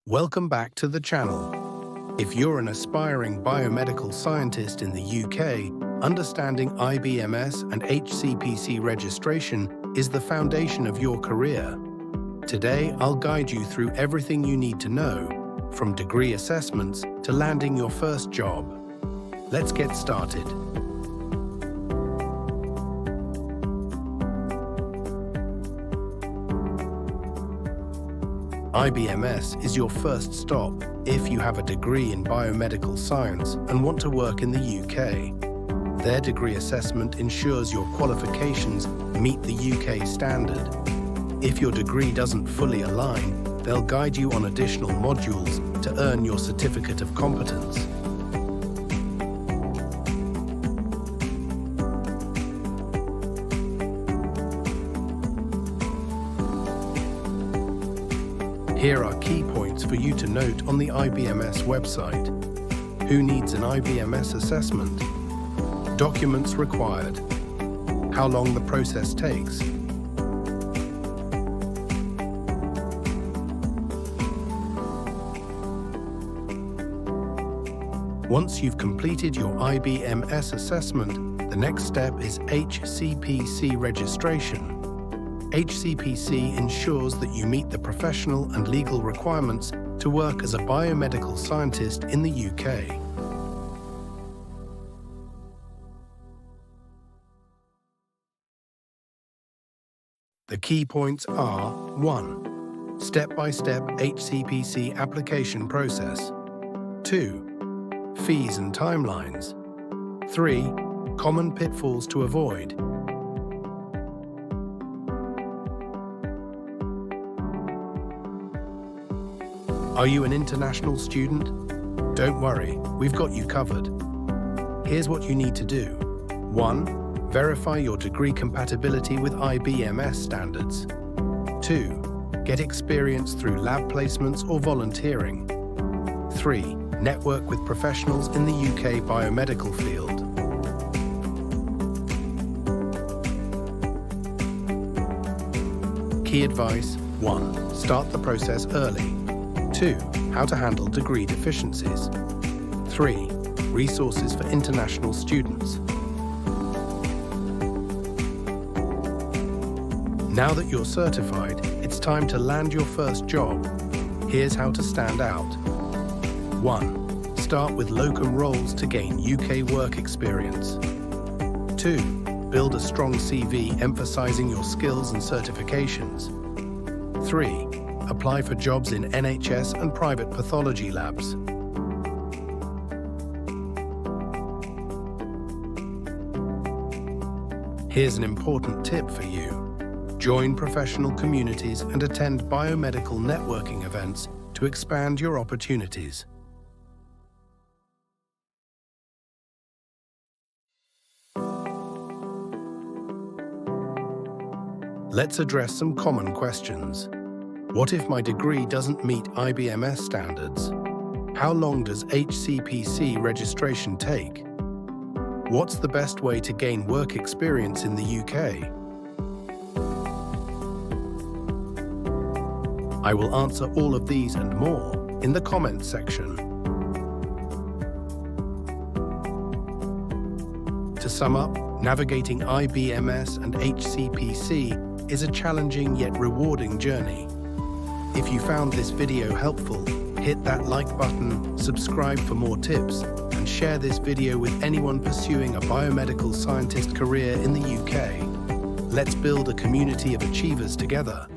Welcome back to the channel. If you're an aspiring biomedical scientist in the UK, understanding IBMS and HCPC registration is the foundation of your career. Today, I'll guide you through everything you need to know, from degree assessments to landing your first job. Let's get started. IBMS is your first stop if you have a degree in biomedical science and want to work in the UK. Their degree assessment ensures your qualifications meet the UK standard. If your degree doesn't fully align, they'll guide you on additional modules to earn your certificate of competence. Here are key points for you to note on the IBMS website. Who needs an IBMS assessment? Documents required. How long the process takes. Once you've completed your IBMS assessment, the next step is HCPC registration. HCPC ensures that you meet the professional and legal requirements to work as a biomedical scientist in the UK. The key points are: 1. Step-by-step HCPC application process. 2. Fees and timelines. 3. Common pitfalls to avoid. Are you an international student? Don't worry, we've got you covered. Here's what you need to do. 1. Verify your degree compatibility with IBMS standards. 2. Get experience through lab placements or volunteering. 3. Network with professionals in the UK biomedical field. Key advice: 1. Start the process early. 2. How to handle degree deficiencies. 3. Resources for international students. Now that you're certified, it's time to land your first job. Here's how to stand out. 1. Start with locum roles to gain UK work experience. 2. Build a strong CV emphasizing your skills and certifications. 3. Apply for jobs in NHS and private pathology labs. Here's an important tip for you. Join professional communities and attend biomedical networking events to expand your opportunities. Let's address some common questions. What if my degree doesn't meet IBMS standards? How long does HCPC registration take? What's the best way to gain work experience in the UK? I will answer all of these and more in the comments section. To sum up, navigating IBMS and HCPC is a challenging yet rewarding journey. If you found this video helpful, hit that like button, subscribe for more tips, and share this video with anyone pursuing a biomedical scientist career in the UK. Let's build a community of achievers together.